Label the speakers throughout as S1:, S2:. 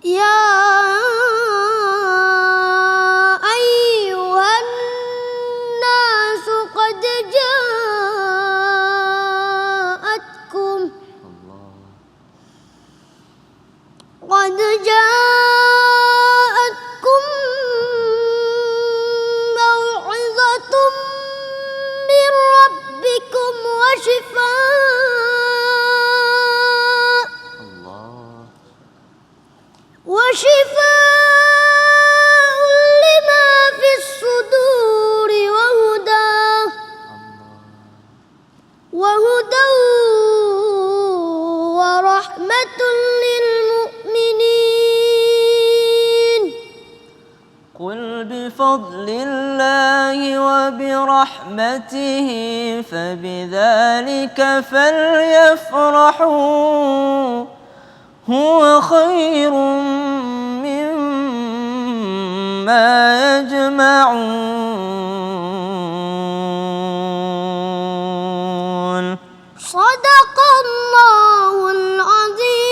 S1: يا أيها الناس قد جاءتكم موعظة من ربكم وشفاء لما في الصدور وهدى ورحمة للمؤمنين.
S2: قل بفضل الله وبرحمته فبذلك فليفرحوا هو خير مما يجمعون.
S1: صدق الله العظيم.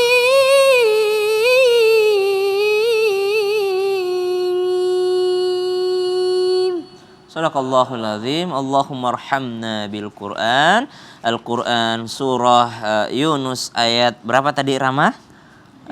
S2: Sadaqallahul azim. Allahumma arhamna bil Qur'an. Al-Quran surah Yunus ayat berapa tadi Rama?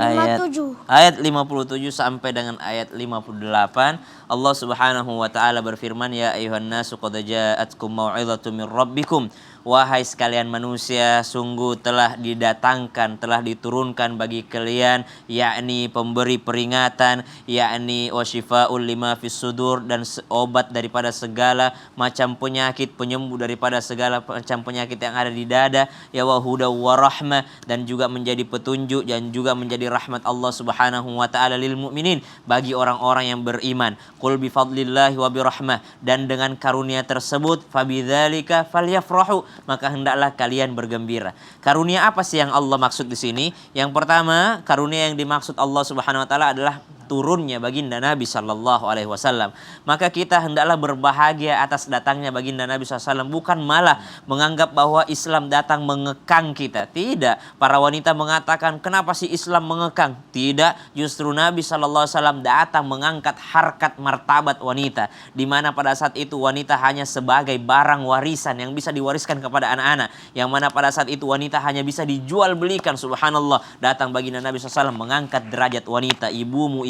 S1: 57.
S2: Ayat 57 sampai dengan ayat 58. Allah Subhanahu wa taala berfirman, ya ayuhan nasu qad ja'atkum mau'izatun mir rabbikum. Wahai sekalian manusia, sungguh telah didatangkan, telah diturunkan bagi kalian, yakni pemberi peringatan, yakni wasyifaul lima fis sudur, dan obat daripada segala macam penyakit, penyembuh daripada segala macam penyakit yang ada di dada, ya wahuda warahmah, dan juga menjadi petunjuk dan juga menjadi rahmat Allah Subhanahu wa taala lil mukminin, bagi orang-orang yang beriman. Qul bi fadlillahi wa bi rahmah, dan dengan karunia tersebut fabidzalika falyafrahu, maka hendaklah kalian bergembira. Karunia apa sih yang Allah maksud di sini? Yang pertama, karunia yang dimaksud Allah Subhanahu wa taala adalah turunnya baginda Nabi sallallahu alaihi wasallam. Maka kita hendaklah berbahagia atas datangnya baginda Nabi SAW, bukan malah menganggap bahwa Islam datang mengekang kita. Tidak. Para wanita mengatakan, kenapa sih Islam mengekang? Tidak. Justru Nabi SAW datang mengangkat harkat martabat wanita, di mana pada saat itu wanita hanya sebagai barang warisan yang bisa diwariskan kepada anak-anak, yang mana pada saat itu wanita hanya bisa dijual belikan. Subhanallah, datang baginda Nabi SAW mengangkat derajat wanita, ibumu,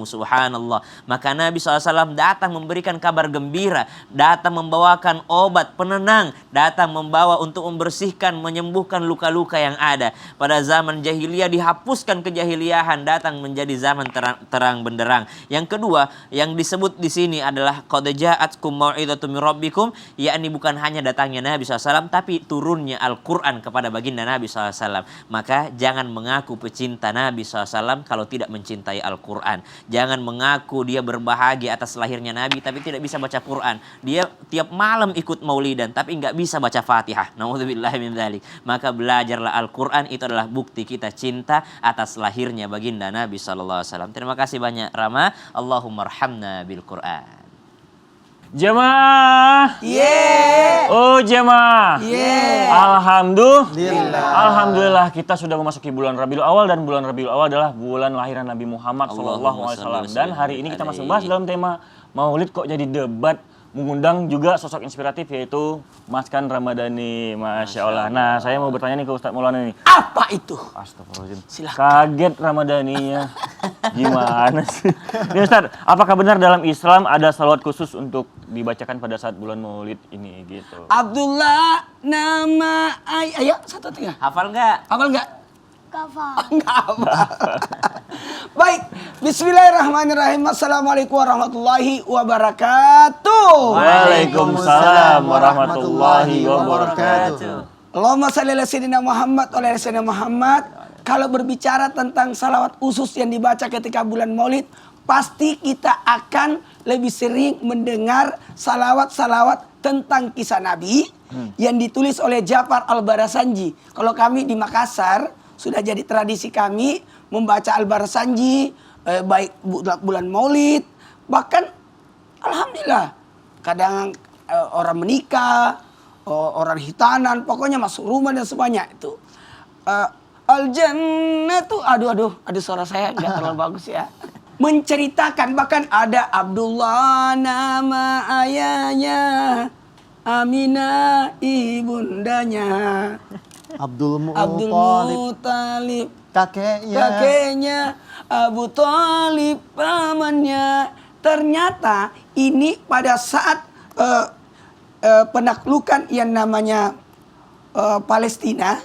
S2: subhanallah. Maka Nabi SAW datang memberikan kabar gembira, datang membawakan obat penenang, datang membawa untuk membersihkan, menyembuhkan luka-luka yang ada. Pada zaman jahiliyah dihapuskan kejahiliahan, datang menjadi zaman terang benderang. Yang kedua, yang disebut di sini adalah qad ja'atkum mau'izatun mir rabbikum, yakni bukan hanya datangnya Nabi SAW, tapi turunnya Al-Quran kepada baginda Nabi SAW. Maka jangan mengaku pecinta Nabi SAW kalau tidak mencintai Al-Quran. Jangan mengaku dia berbahagia atas lahirnya Nabi tapi tidak bisa baca Quran. Dia tiap malam ikut maulidan tapi nggak bisa baca Fatihah. Nauzubillahi min dzalik. Maka belajarlah Al-Quran, itu adalah bukti kita cinta atas lahirnya baginda Nabi SAW. Terima kasih banyak Rama. Allahumma arhamna bil Quran.
S3: Jemaah. Oh jemaah. Alhamdulillah kita sudah memasuki bulan Rabiul Awal, dan bulan Rabiul Awal adalah bulan lahiran Nabi Muhammad SAW. Dan hari ini kita masuk bahas dalam tema Maulid. Kok jadi debat? Mengundang juga sosok inspiratif, yaitu Mas Kan Ramadhani. Masya Allah. Nah, saya mau bertanya nih ke Ustadz Maulana nih.
S4: Apa itu?
S3: Astagfirullahaladzim.
S4: Silakan.
S3: Kaget Ramadhaninya. Gimana sih? Nih Ustadz, apakah benar dalam Islam ada salawat khusus untuk dibacakan pada saat bulan Maulid ini gitu?
S4: Abdullah nama ayo satu tiga.
S2: Hafal nggak?
S4: Hafal nggak?
S1: Kafal.
S4: Enggak apa. Baik, bismillahirrahmanirrahim. Assalamualaikum warahmatullahi wabarakatuh.
S3: Waalaikumsalam warahmatullahi wabarakatuh.
S4: Allahumma shalli ala sayyidina Muhammad wa ala sayyidina Muhammad. Kalau berbicara tentang salawat khusus yang dibaca ketika bulan Maulid, pasti kita akan lebih sering mendengar salawat-salawat tentang kisah Nabi yang ditulis oleh Ja'far Al-Barasanji. Kalau kami di Makassar, sudah jadi tradisi kami membaca Al-Barasanji, baik bulan Maulid, bahkan alhamdulillah kadang orang menikah, orang hitanan, pokoknya masuk rumah dan semuanya itu. Al jannatu, aduh suara saya nggak terlalu bagus ya. Menceritakan, bahkan ada Abdullah nama ayahnya, Aminah ibundanya,
S5: Abdul
S4: Abdul
S5: Muthalib
S4: Muthalib
S5: kakeknya.
S4: kakeknya, Abu Thalib pamannya. Ternyata ini pada saat penaklukan yang namanya Palestina,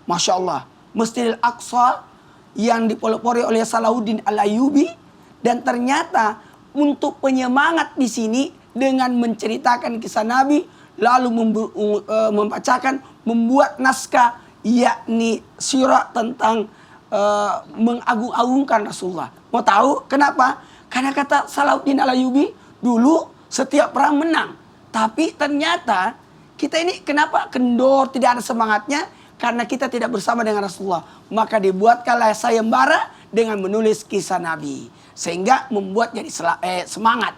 S4: Masya Allah, Masjidil Aqsa yang dipelopori oleh Salahuddin Al-Ayyubi. Dan ternyata untuk penyemangat di sini dengan menceritakan kisah Nabi, lalu membuat naskah yakni sirah tentang mengagung-agungkan Rasulullah. Mau tahu kenapa? Karena kata Salahuddin Al-Ayyubi, dulu setiap perang menang. Tapi ternyata kita ini kenapa kendor, tidak ada semangatnya? Karena kita tidak bersama dengan Rasulullah. Maka dibuatkanlah sayembara dengan menulis kisah Nabi. Sehingga membuat jadi semangat.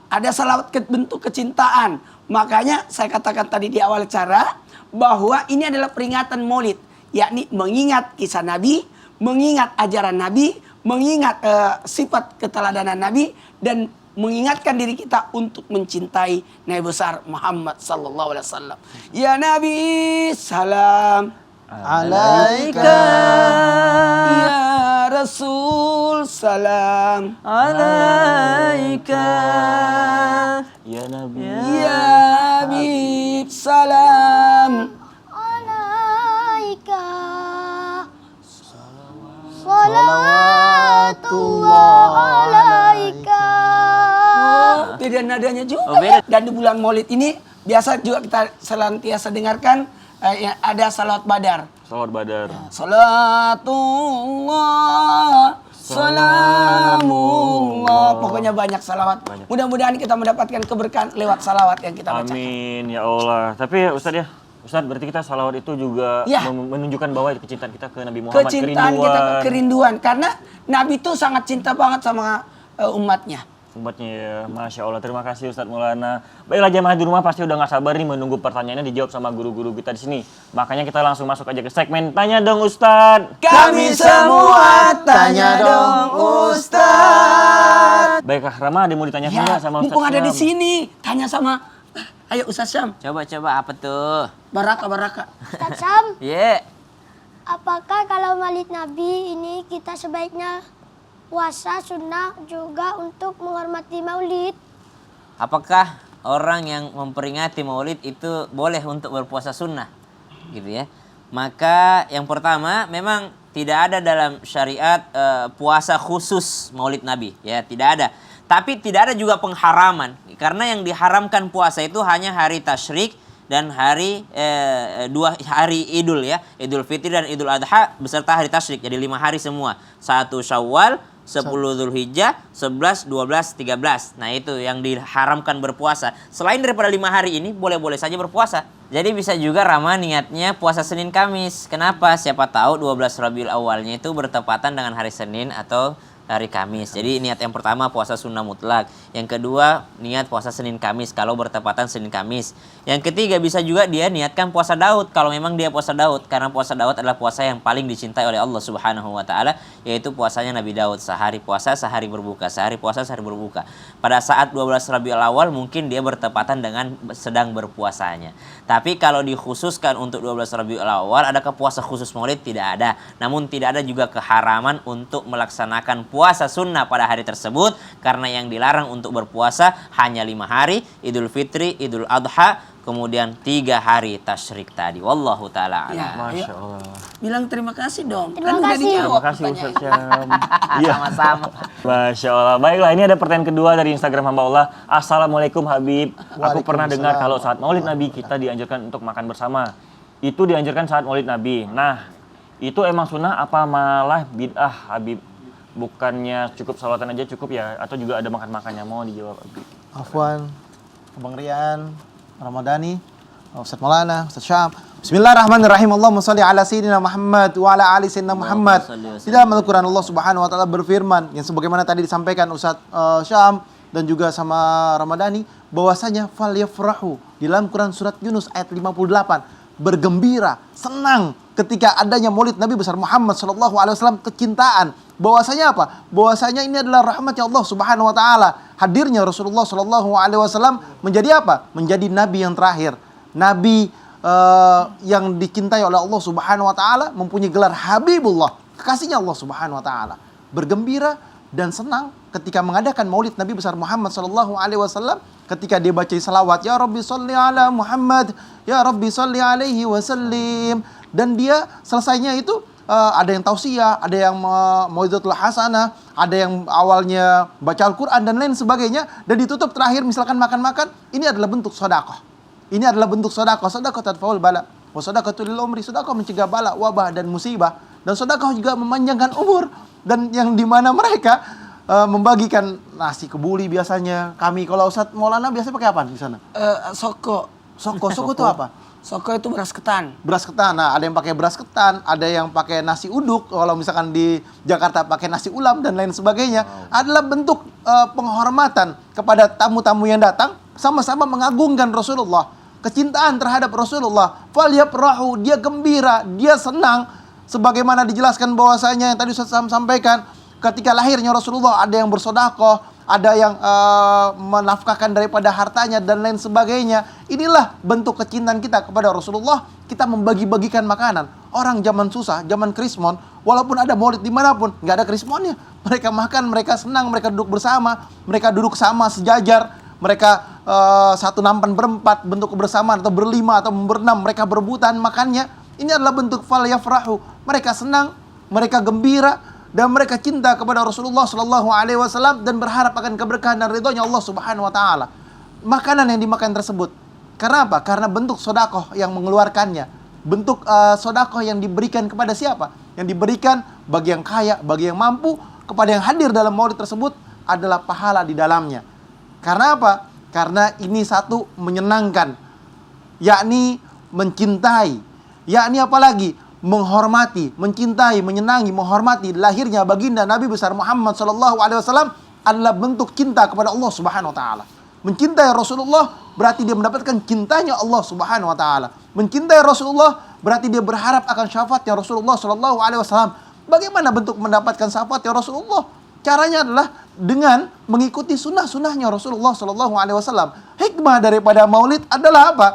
S4: Ada salawat bentuk kecintaan. Makanya saya katakan tadi di awal acara bahwa ini adalah peringatan Maulid, yakni mengingat kisah Nabi, mengingat ajaran Nabi, mengingat sifat keteladanan Nabi, dan mengingatkan diri kita untuk mencintai Nabi besar Muhammad sallallahu alaihi wasallam. Ya Nabi, salam
S5: Alaika.
S4: Ya Rasul, salam
S2: Alaika.
S3: Ya Nabi.
S4: Ya Habib, salam
S1: Alaika Salawatullah alaika.
S4: beda nadanya juga.
S2: Oh, beda.
S4: Dan di bulan Maulid ini biasa juga kita senantiasa dengarkan ada salawat badar.
S3: Salawat Badar.
S4: Salatullah, salamullah. Pokoknya banyak salawat. Mudah-mudahan kita mendapatkan keberkahan lewat salawat yang kita baca.
S3: Amin ya Allah. Tapi Ustadz ya, Ustadz berarti kita salawat itu juga
S4: Ya.
S3: menunjukkan bahwa kecintaan kita ke Nabi Muhammad,
S4: Kecintaan kita, kerinduan. Karena Nabi itu sangat cinta banget sama umatnya.
S3: umatnya ya. Masya Allah, terima kasih Ustadz Maulana. Baiklah jamaah di rumah pasti udah gak sabar nih menunggu pertanyaannya dijawab sama guru-guru kita di sini. Makanya kita langsung masuk aja ke segmen Tanya Dong Ustadz.
S4: Kami semua tanya dong Ustadz.
S3: Baiklah Rama, ada mau ditanya
S4: Ya,
S3: sama Ustadz
S4: mumpung ada di
S3: Syam?
S4: sini, tanya sama, ayo Ustadz Syam,
S2: Coba apa tuh?
S4: Baraka.
S1: Ustaz Sam,
S2: Ye.
S1: apakah kalau Maulid Nabi ini kita sebaiknya puasa sunnah juga untuk menghormati Maulid?
S2: Apakah orang yang memperingati Maulid itu boleh untuk berpuasa sunnah? Gitu ya. Maka yang pertama memang tidak ada dalam syariat puasa khusus Maulid Nabi, ya, tidak ada. Tapi tidak ada juga pengharaman, karena yang diharamkan puasa itu hanya hari tasyrik dan hari dua hari Idul, ya, Idul Fitri dan Idul Adha beserta hari tasyrik, jadi 5 hari semua. 1 Syawal, 10 Dzulhijjah, 11, 12, 13. Nah itu yang diharamkan berpuasa. Selain daripada 5 hari ini boleh-boleh saja berpuasa. Jadi bisa juga Rama niatnya puasa Senin Kamis. Kenapa? Siapa tahu 12 Rabiul Awalnya itu bertepatan dengan hari Senin atau hari Kamis. Jadi niat yang pertama puasa sunnah mutlak. Yang kedua niat puasa Senin Kamis kalau bertepatan Senin Kamis. Yang ketiga bisa juga dia niatkan puasa Daud kalau memang dia puasa Daud, karena puasa Daud adalah puasa yang paling dicintai oleh Allah Subhanahu wa taala, yaitu puasanya Nabi Daud, sehari puasa sehari berbuka, sehari puasa sehari berbuka. Pada saat 12 Rabiul Awal mungkin dia bertepatan dengan sedang berpuasanya. Tapi kalau dikhususkan untuk 12 Rabiul Awal adakah puasa khusus Maulid? Tidak ada. Namun tidak ada juga keharaman untuk melaksanakan puasa sunnah pada hari tersebut, karena yang dilarang untuk berpuasa hanya 5 hari, Idul Fitri, Idul Adha, kemudian 3 hari tasyrik tadi. Wallahu ta'ala
S4: Ya,
S2: a'lam.
S3: Masya
S4: ayo.
S3: Allah.
S4: Bilang terima kasih dong.
S1: Terima
S4: Kan udah
S1: kasih.
S4: dijawab
S3: Terima kasih
S4: pertanyaannya.
S3: Ustadz Syam. Iya.
S2: Sama-sama.
S3: Masya Allah. Baiklah, ini ada pertanyaan kedua dari Instagram hamba Allah. Assalamualaikum Habib. Aku pernah dengar kalau saat Maulid Nabi kita dianjurkan untuk makan bersama. Itu dianjurkan saat Maulid Nabi. Nah, itu emang sunnah apa malah bid'ah Habib? Bukannya cukup salawatan aja cukup ya? Atau juga ada makan-makannya? Mau dijawab Habib.
S5: Afwan, Abang Rian, Ramadhani, Ustadz Maulana, Ustadz Syam. Bismillahirrahmanirrahim. Allahumma shalli ala sayyidina Muhammad wa ala ali sayyidina Muhammad. Di dalam Al-Qur'an Allah Subhanahu wa taala berfirman yang sebagaimana tadi disampaikan Ustadz Syam dan juga sama Ramadhani bahwasanya falyafrahu di dalam Quran surat Yunus ayat 58. bergembira, senang ketika adanya Maulid Nabi besar Muhammad sallallahu alaihi wasallam, kecintaan. Bahwasanya apa? Bahwasanya ini adalah rahmatnya Allah Subhanahu wa taala. Hadirnya Rasulullah sallallahu alaihi wasallam menjadi apa? Menjadi nabi yang terakhir. Nabi yang dicintai oleh Allah Subhanahu wa taala, mempunyai gelar Habibullah, kekasihnya Allah Subhanahu wa taala. Bergembira dan senang ketika mengadakan Maulid Nabi besar Muhammad sallallahu alaihi wasallam, ketika dia baca salawat, ya Rabbi sholli ala Muhammad, ya Rabbi sholli alaihi wasallim, dan dia selesainya itu ada yang tausiah, ada yang mau'izatul hasanah, ada yang awalnya baca Al-Qur'an dan lain sebagainya, dan ditutup terakhir misalkan makan-makan. Ini adalah bentuk sedekah. Ini adalah bentuk sedekah. Sedekah tadfaul bala, wa sedekah lil umri, sedekah mencegah bala, wabah dan musibah, dan sedekah juga memanjangkan umur. Dan yang dimana mereka membagikan nasi kebuli biasanya. Kami kalau Ustadz Maulana biasanya pakai apa di sana?
S4: Soko.
S5: Soko itu apa?
S4: Soko itu beras ketan.
S5: Beras ketan. Nah, ada yang pakai beras ketan, ada yang pakai nasi uduk. Kalau misalkan di Jakarta pakai nasi ulam dan lain sebagainya. Adalah bentuk penghormatan kepada tamu-tamu yang datang, sama-sama mengagungkan Rasulullah, kecintaan terhadap Rasulullah. Falyafrahu, dia gembira, dia senang. Sebagaimana dijelaskan bahwasanya yang tadi Ustaz sampaikan, ketika lahirnya Rasulullah ada yang bersedekah, ada yang menafkahkan daripada hartanya dan lain sebagainya. Inilah bentuk kecintaan kita kepada Rasulullah. Kita membagi-bagikan makanan. Orang zaman susah, zaman krismon, walaupun ada maulid dimanapun, nggak ada krismonnya. Mereka makan, mereka senang, mereka duduk bersama, mereka duduk sama sejajar, mereka satu nampan berempat, bentuk kebersamaan, atau berlima atau berenam, mereka berebutan makannya. Ini adalah bentuk falyafrahu. Mereka senang, mereka gembira, dan mereka cinta kepada Rasulullah sallallahu alaihi wasallam dan berharap akan keberkahan dan ridhonya Allah Subhanahu wa taala. Makanan yang dimakan tersebut. Karena apa? Karena bentuk sedekah yang mengeluarkannya. Bentuk sedekah yang diberikan kepada siapa? Yang diberikan bagi yang kaya, bagi yang mampu, kepada yang hadir dalam maulid tersebut adalah pahala di dalamnya. Karena apa? Karena ini satu menyenangkan, yakni mencintai, yakni apalagi menghormati, mencintai, menyenangi, menghormati lahirnya baginda Nabi besar Muhammad sallallahu alaihi wasallam adalah bentuk cinta kepada Allah Subhanahu wa taala. Mencintai Rasulullah berarti dia mendapatkan cintanya Allah Subhanahu wa taala. Mencintai Rasulullah berarti dia berharap akan syafaatnya Rasulullah sallallahu alaihi wasallam. Bagaimana bentuk mendapatkan syafaatnya Rasulullah? Caranya adalah dengan mengikuti sunnah-sunnahnya Rasulullah sallallahu alaihi wasallam. Hikmah daripada maulid adalah apa?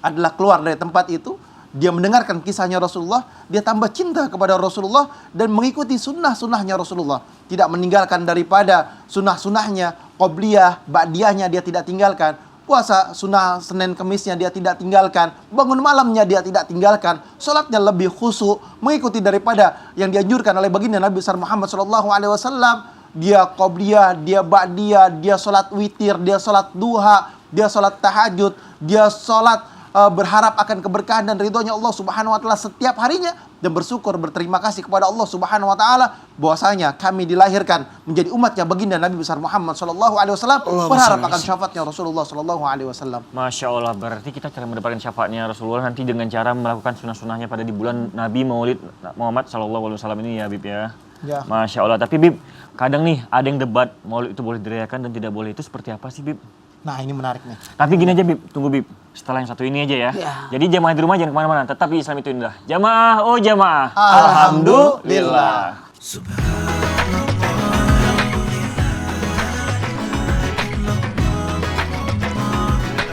S5: Adalah keluar dari tempat itu, dia mendengarkan kisahnya Rasulullah, dia tambah cinta kepada Rasulullah dan mengikuti sunnah-sunnahnya Rasulullah. Tidak meninggalkan daripada sunnah-sunnahnya, qobliyah, ba'diyahnya dia tidak tinggalkan. Puasa sunnah Senin Kemisnya dia tidak tinggalkan. Bangun malamnya dia tidak tinggalkan. Salatnya lebih khusyuk, mengikuti daripada yang dianjurkan oleh baginda Nabi besar Muhammad sallallahu alaihi wasallam. Dia qobliyah, dia ba'diyah, dia salat witir, dia salat duha, dia salat tahajud, dia salat berharap akan keberkahan dan ridhonya Allah Subhanahu wa taala setiap harinya, dan bersyukur, berterima kasih kepada Allah Subhanahu wa taala bahwasanya kami dilahirkan menjadi umatnya baginda Nabi besar Muhammad sallallahu alaihi wasallam, berharap akan syafaatnya Rasulullah sallallahu alaihi wasallam.
S3: Masya Allah, berarti kita cara mendapatkan syafaatnya Rasulullah nanti dengan cara melakukan sunnah-sunnahnya pada di bulan Nabi Maulid Muhammad sallallahu alaihi wasallam ini ya Bib ya.
S5: Ya.
S3: Masya Allah, tapi Bib, kadang nih ada yang debat Maulid itu boleh dirayakan dan tidak boleh, itu seperti apa sih Bib?
S5: Nah, ini menarik nih.
S3: Tapi gini aja Bib, tunggu Bib. Setelah yang satu ini aja ya.
S4: Ya.
S3: Jadi jamaah di rumah jangan kemana-mana. Tetap di Islam itu indah. Jamaah, oh jamaah.
S5: Alhamdulillah.
S6: Subhan